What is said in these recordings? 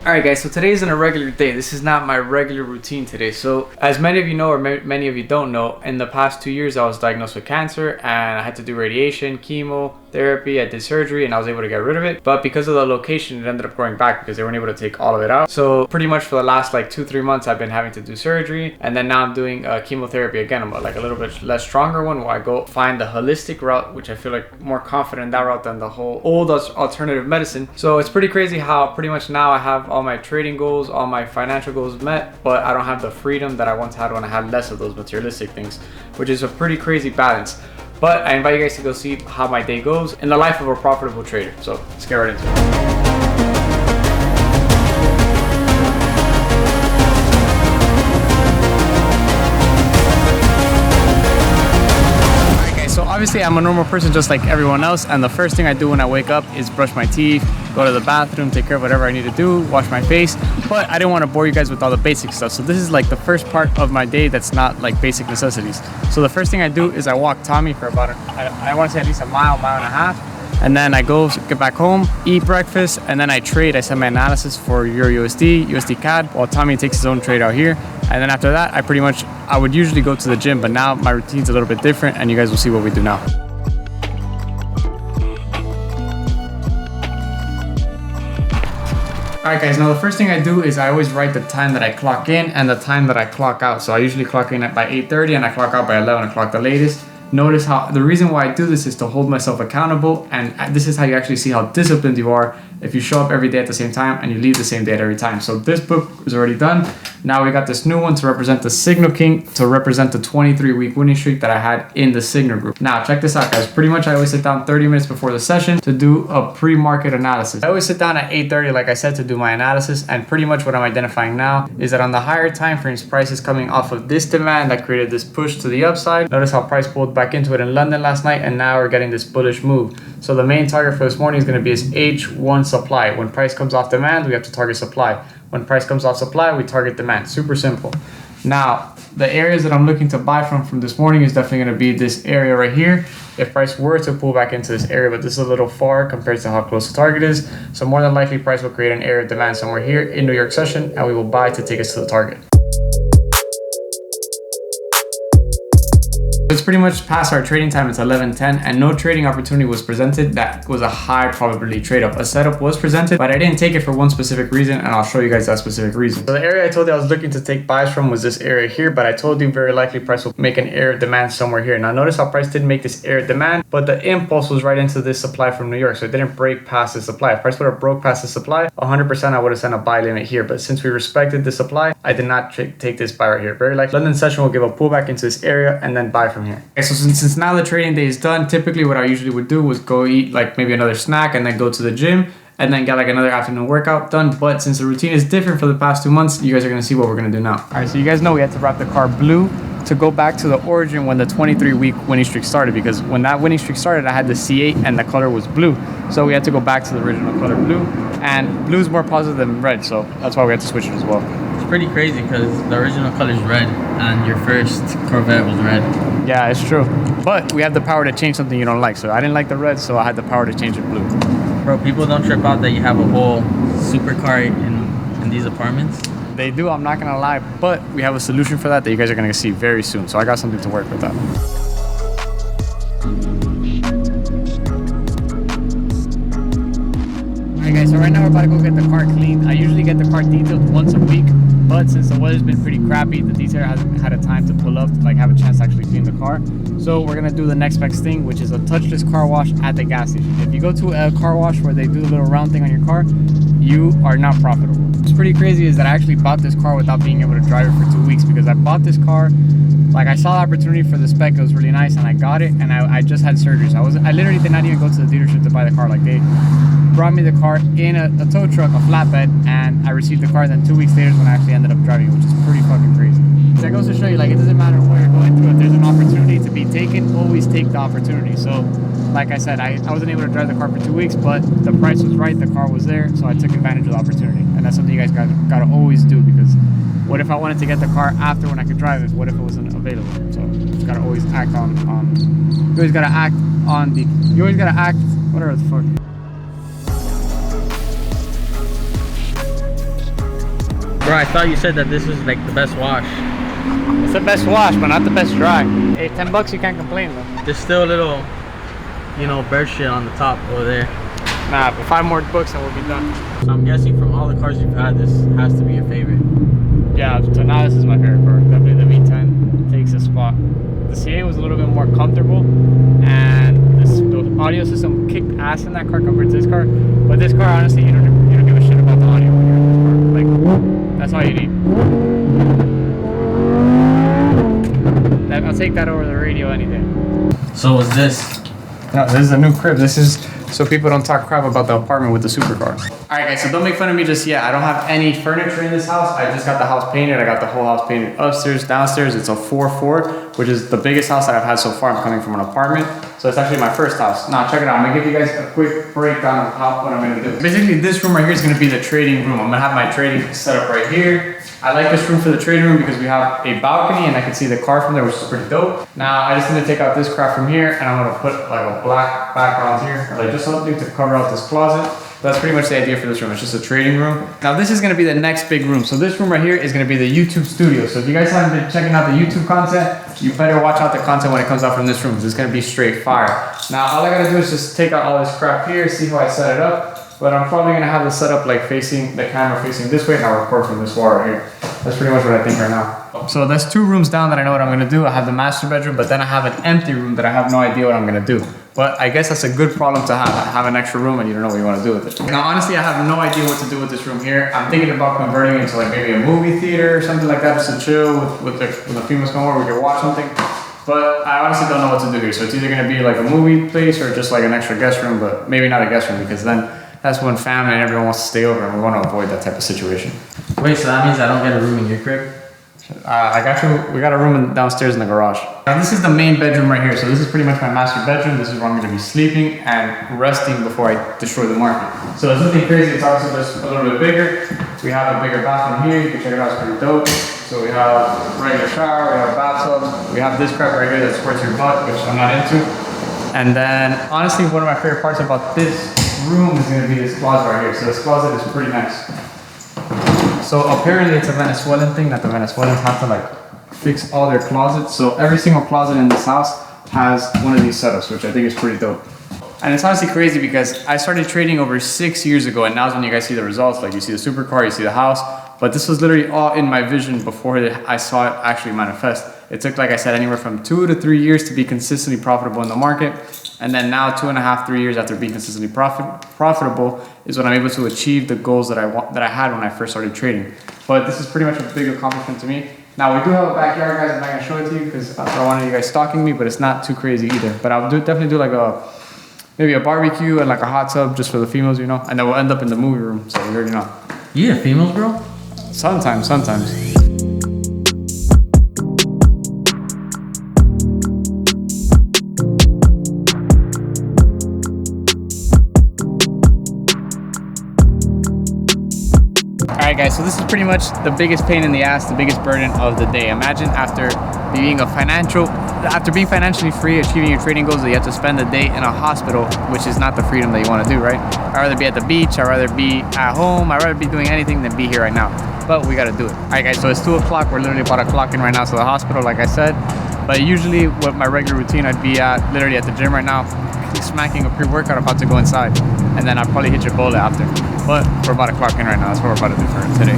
Alright guys, so today isn't a regular day. This is not my regular routine today. So as many of you know, or many of you don't know, in the past 2 years I was diagnosed with cancer and I had to do radiation, chemotherapy, I did surgery and I was able to get rid of it. But because of the location, it ended up growing back because they weren't able to take all of it out. So pretty much for the last like 2-3 months I've been having to do surgery, and then now I'm doing chemotherapy again. I'm like a little bit less stronger one where I go find the holistic route, which I feel like more confident in that route than the whole old alternative medicine. So it's pretty crazy how pretty much now I have all my trading goals, all my financial goals met, but I don't have the freedom that I once had when I had less of those materialistic things, which is a pretty crazy balance. But I invite you guys to go see how my day goes in the life of a profitable trader. So let's get right into it. So obviously I'm a normal person just like everyone else, and the first thing I do when I wake up is brush my teeth, go to the bathroom, take care of whatever I need to do, wash my face. But I didn't want to bore you guys with all the basic stuff, so this is like the first part of my day that's not like basic necessities. So the first thing I do is I walk Tommy for about I want to say at least a mile and a half, and then I go get back home, eat breakfast, and then I trade. I send my analysis for Euro USD, USD CAD, while Tommy takes his own trade out here. And then after that, I would usually go to the gym, but now my routine's a little bit different, and you guys will see what we do now. Alright guys, now the first thing I do is I always write the time that I clock in and the time that I clock out. So I usually clock in by 8:30 and I clock out by 11 o'clock the latest. Notice how the reason why I do this is to hold myself accountable, and this is how you actually see how disciplined you are if you show up every day at the same time and you leave the same day at every time. So this book is already done. Now we got this new one to represent the Signal King, to represent the 23-week winning streak that I had in the Signal group. Now check this out guys, pretty much I always sit down 30 minutes before the session to do a pre-market analysis. I always sit down at 8:30 like I said to do my analysis, and pretty much what I'm identifying now is that on the higher time frames, price is coming off of this demand that created this push to the upside. Notice how price pulled back into it in London last night, and now we're getting this bullish move. So the main target for this morning is going to be this H1 supply. When price comes off demand, we have to target supply. When price comes off supply, we target demand. Super simple. Now, the areas that I'm looking to buy from this morning is definitely going to be this area right here. If price were to pull back into this area, but this is a little far compared to how close the target is. So more than likely, price will create an area of demand somewhere here in New York session, and we will buy to take us to the target. It's pretty much past our trading time. It's 11:10 and no trading opportunity was presented. That was a high probability trade up. A setup was presented, but I didn't take it for one specific reason, and I'll show you guys that specific reason. So the area I told you I was looking to take buys from was this area here, but I told you very likely price will make an area of demand somewhere here. Now notice how price didn't make this area of demand, but the impulse was right into this supply from New York, so it didn't break past the supply. If price would have broke past the supply, 100% I would have sent a buy limit here, but since we respected the supply, I did not take this buy right here. Very likely London session will give a pullback into this area and then buy from here. Okay, so since now the trading day is done, typically what I usually would do was go eat like maybe another snack and then go to the gym and then get like another afternoon workout done. But since the routine is different for the past 2 months, you guys are going to see what we're going to do now. All right, so you guys know we had to wrap the car blue to go back to the origin when the 23-week winning streak started, because when that winning streak started, I had the C8 and the color was blue. So we had to go back to the original color blue, and blue is more positive than red, so that's why we had to switch it as well. It's pretty crazy because the original color is red and your first Corvette was red. Yeah, it's true. But we have the power to change something you don't like. So I didn't like the red, so I had the power to change it blue. Bro, people don't trip out that you have a whole supercar in these apartments. They do, I'm not gonna lie, but we have a solution for that you guys are gonna see very soon. So I got something to work with that. Alright guys, so right now we're about to go get the car cleaned. I usually get the car detailed once a week, but since the weather's been pretty crappy, the detailer hasn't had a time to pull up, like have a chance to actually clean the car. So we're gonna do the next best thing, which is a touchless car wash at the gas station. If you go to a car wash where they do the little round thing on your car, you are not profitable. What's pretty crazy is that I actually bought this car without being able to drive it for 2 weeks, because I bought this car, like I saw the opportunity for the spec, it was really nice, and I got it, and I just had surgery. So I literally did not even go to the dealership to buy the car. Like they brought me the car in a tow truck, a flatbed, and I received the car, and then 2 weeks later is when I actually ended up driving it, which is pretty fucking crazy. So that goes to show you, like, it doesn't matter what you're going through. If there's an opportunity to be taken, always take the opportunity. So like I said, I wasn't able to drive the car for 2 weeks, but the price was right, the car was there, so I took advantage of the opportunity. And that's something you guys gotta always do, because what if I wanted to get the car after when I could drive it? What if it wasn't available? So you just gotta always act on you always gotta act on the, you always gotta act, whatever the fuck. Bro, I thought you said that this was like the best wash. It's the best wash, but not the best dry. Hey, $10 you can't complain though. There's still a little, you know, bird shit on the top over there. Nah, but 5 more books and we'll be done. So I'm guessing from all the cars you've had, this has to be your favorite. Yeah, so now this is my favorite car. Definitely the V10 takes a spot. The CA was a little bit more comfortable, and the audio system kicked ass in that car compared to this car. But this car, honestly, you don't give a shit about the audio when you're in this car. Like, that's all you need. I'll take that over the radio any day. So what's this? No, this is a new crib. This is so people don't talk crap about the apartment with the supercar. All right, guys, so don't make fun of me just yet. I don't have any furniture in this house. I just got the house painted. I got the whole house painted upstairs, downstairs. It's a 4-4, which is the biggest house that I've had so far. I'm coming from an apartment. So it's actually my first house. Now, check it out. I'm gonna give you guys a quick breakdown of what I'm gonna do. Basically, this room right here is gonna be the trading room. I'm gonna have my trading set up right here. I like this room for the trading room because we have a balcony and I can see the car from there, which is pretty dope. Now, I just need to take out this crap from here and I'm gonna put like a black background here, or like just something to cover out this closet. That's pretty much the idea for this room. It's just a trading room. Now, this is gonna be the next big room. So this room right here is gonna be the YouTube studio. So if you guys haven't been checking out the YouTube content, you better watch out the content when it comes out from this room. It's gonna be straight fire. Now, all I gotta do is just take out all this crap here, see how I set it up. But I'm probably gonna have this set up like facing the camera facing this way, and I'll record from this wall right here. That's pretty much what I think right now. So there's 2 rooms down that I know what I'm gonna do. I have the master bedroom, but then I have an empty room that I have no idea what I'm gonna do. But I guess that's a good problem to have an extra room and you don't know what you wanna do with it. Now, honestly, I have no idea what to do with this room here. I'm thinking about converting it into like maybe a movie theater or something like that, just to chill with the females come over, we can watch something. But I honestly don't know what to do here. So it's either gonna be like a movie place or just like an extra guest room, but maybe not a guest room because then that's when family and everyone wants to stay over and we want to avoid that type of situation. Wait, so that means I don't get a room in your crib? I got you. We got a room downstairs in the garage. Now this is the main bedroom right here. So this is pretty much my master bedroom. This is where I'm going to be sleeping and resting before I destroy the market. So it's nothing crazy. It's obviously just a little bit bigger. We have a bigger bathroom here. You can check it out. It's pretty dope. So we have a regular shower. We have a bathtub. We have this crap right here that supports your butt, which I'm not into. And then honestly, one of my favorite parts about this room is going to be this closet right here. So this closet is pretty nice. So apparently it's a Venezuelan thing that the Venezuelans have to like fix all their closets. So every single closet in this house has one of these setups, which I think is pretty dope. And it's honestly crazy because I started trading over 6 years ago, and now's when you guys see the results. Like you see the supercar, you see the house, but this was literally all in my vision before I saw it actually manifest. It took, like I said, anywhere from 2 to 3 years to be consistently profitable in the market. And then now 2.5, 3 years after being consistently profitable is when I'm able to achieve the goals that I had when I first started trading. But this is pretty much a big accomplishment to me. Now we do have a backyard, guys. I'm not gonna show it to you because I don't want you guys stalking me, but it's not too crazy either. But I'll definitely do like maybe a barbecue and like a hot tub just for the females, you know, and then we'll end up in the movie room. So you already know. You get females, bro? Sometimes. Alright guys, so this is pretty much the biggest pain in the ass, the biggest burden of the day. Imagine after being financially free, achieving your trading goals, that you have to spend the day in a hospital, which is not the freedom that you want to do, right? I'd rather be at the beach, I'd rather be at home, I'd rather be doing anything than be here right now. But we gotta do it. Alright guys, so it's 2 o'clock, we're literally about to clock in right now to the hospital, like I said. But usually with my regular routine, I'd be literally at the gym right now, smacking a pre-workout, about to go inside. And then I'll probably hit your bullet after. But we're about to clock in right now. That's what we're about to do for today.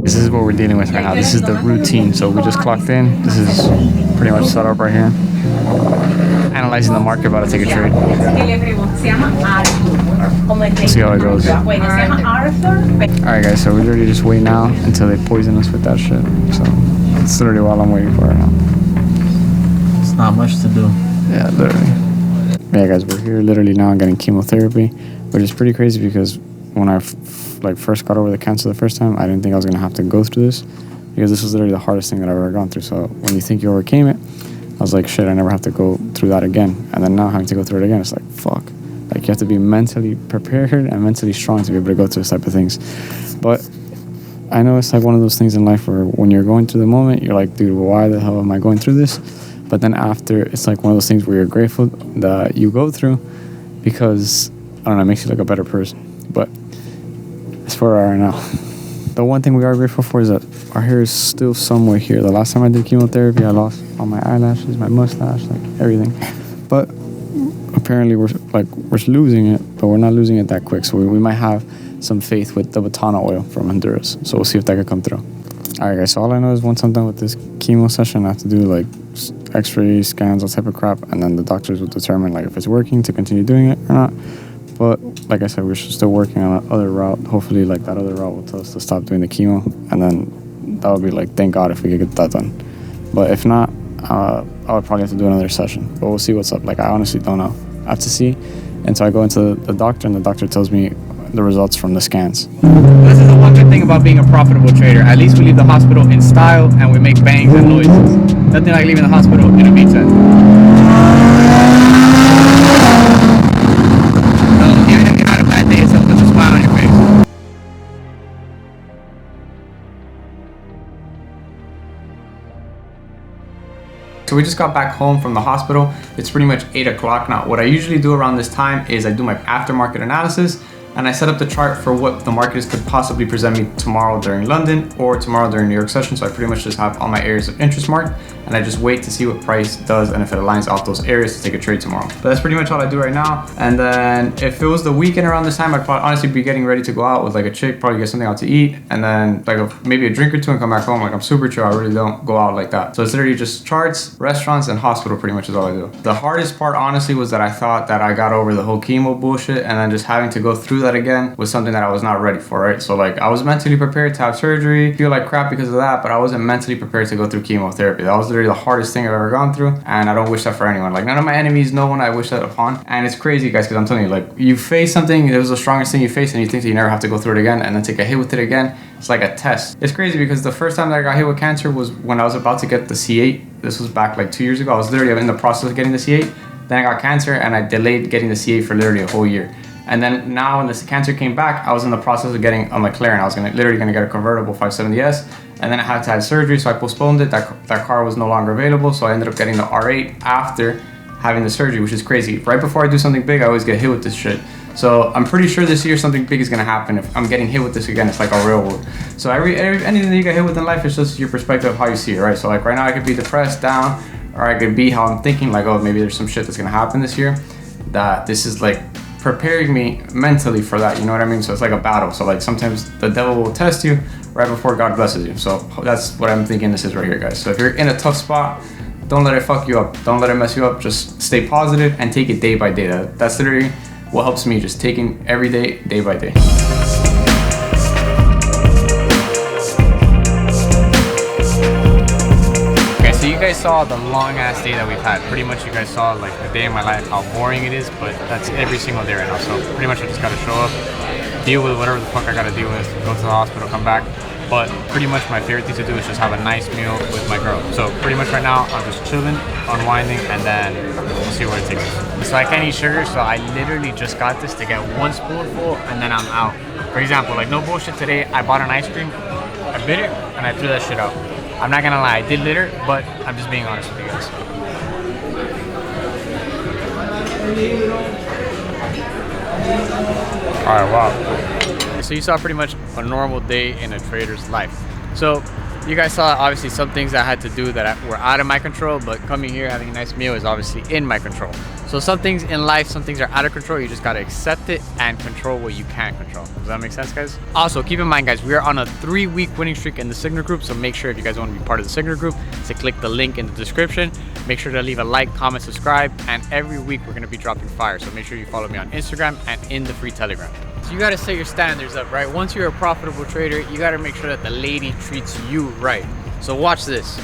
This is what we're dealing with right now. This is the routine. So we just clocked in. This is pretty much set up right here. Analyzing the market, about to take a trade. See how it goes. Alright guys, so we're literally just waiting now until they poison us with that shit. So it's literally all I'm waiting for right now. It's not much to do. Yeah, literally. Yeah guys, we're here literally now getting chemotherapy, which is pretty crazy because when I first got over the cancer the first time, I didn't think I was gonna have to go through this because this was literally the hardest thing that I've ever gone through. So when you think you overcame it, I was like, shit, I never have to go through that again. And then now having to go through it again, it's like, fuck. Like you have to be mentally prepared and mentally strong to be able to go through this type of things. But I know it's like one of those things in life where when you're going through the moment, you're like, dude, why the hell am I going through this? But then after, it's like one of those things where you're grateful that you go through, because I don't know, it makes you like a better person. But that's where we are now. The one thing we are grateful for is that our hair is still somewhere here. The last time I did chemotherapy, I lost all my eyelashes, my mustache, like everything. But apparently we're losing it, but we're not losing it that quick. So we might have some faith with the Batana oil from Honduras. So we'll see if that could come through. All right, guys. So all I know is once I'm done with this chemo session, I have to do like X-ray scans, all type of crap, and then the doctors will determine like if it's working to continue doing it or not. But like I said, we're still working on another route. Hopefully, like that other route will tell us to stop doing the chemo, and then that would be like, thank God if we could get that done. But if not, I would probably have to do another session. But we'll see what's up. Like, I honestly don't know. I have to see until I go into the doctor, and the doctor tells me the results from the scans. This is the one good thing about being a profitable trader. At least we leave the hospital in style, and we make bangs and noises. Nothing like leaving the hospital in a beat set. So we just got back home from the hospital. It's pretty much 8 o'clock now. What I usually do around this time is I do my aftermarket analysis, and I set up the chart for what the markets could possibly present me tomorrow during London or tomorrow during New York session. So I pretty much just have all my areas of interest marked, and I just wait to see what price does and if it aligns off those areas to take a trade tomorrow. But that's pretty much all I do right now. And then if it was the weekend around this time, I'd probably honestly be getting ready to go out with like a chick, probably get something out to eat, and then like maybe a drink or two and come back home. Like, I'm super chill. I really don't go out like that. So it's literally just charts, restaurants, and hospital pretty much is all I do. The hardest part honestly was that I thought that I got over the whole chemo bullshit, and then just having to go through that again was something that I was not ready for, right? So like, I was mentally prepared to have surgery, feel like crap because of that, but I wasn't mentally prepared to go through chemotherapy. That was literally the hardest thing I've ever gone through, and I don't wish that for anyone. Like, none of my enemies, no one I wish that upon. And it's crazy, guys, because I'm telling you, like, you face something, it was the strongest thing you face, and you think that you never have to go through it again, and then take a hit with it again. It's like a test. It's crazy because the first time that I got hit with cancer was when I was about to get the C8. This was back like 2 years ago. I was literally in the process of getting the C8. Then I got cancer, and I delayed getting the C8 for literally a whole year. And then now when this cancer came back, I was in the process of getting a McLaren. I was literally gonna get a convertible 570S, and then I had to have surgery, so I postponed it. That car was no longer available, so I ended up getting the R8 after having the surgery, which is crazy. Right before I do something big, I always get hit with this shit. So I'm pretty sure this year something big is gonna happen. If I'm getting hit with this again, it's like a railroad. So anything that you get hit with in life is just your perspective of how you see it, right? So like right now I could be depressed, down, or I could be how I'm thinking, like, oh, maybe there's some shit that's gonna happen this year. That this is like preparing me mentally for that, you know what I mean? So it's like a battle. So like sometimes the devil will test you right before God blesses you. So that's what I'm thinking this is right here, guys. So if you're in a tough spot, don't let it fuck you up. Don't let it mess you up. Just stay positive and take it day by day. That's literally what helps me, just taking every day, day by day. So you guys saw the long ass day that we've had. Pretty much you guys saw like the day in my life, how boring it is, but that's every single day right now. So pretty much I just gotta show up, deal with whatever the fuck I gotta deal with, go to the hospital, come back. But pretty much my favorite thing to do is just have a nice meal with my girl. So pretty much right now I'm just chilling, unwinding, and then we'll see where it takes us. So I can't eat sugar, so I literally just got this to get one spoonful and then I'm out. For example, like no bullshit, today I bought an ice cream, I bit it, and I threw that shit out. I'm not gonna lie, I did litter, but I'm just being honest with you guys. Alright, wow. So you saw pretty much a normal day in a trader's life. So you guys saw obviously some things I had to do that were out of my control, but coming here, having a nice meal is obviously in my control. So some things in life, some things are out of control. You just gotta accept it and control what you can control. Does that make sense, guys? Also, keep in mind, guys, we are on a 3-week winning streak in the Signer group. So make sure if you guys want to be part of the Signer group, to click the link in the description. Make sure to leave a like, comment, subscribe, and every week we're gonna be dropping fire. So make sure you follow me on Instagram and in the free Telegram. So you gotta set your standards up, right? Once you're a profitable trader, you gotta make sure that the lady treats you right. So watch this.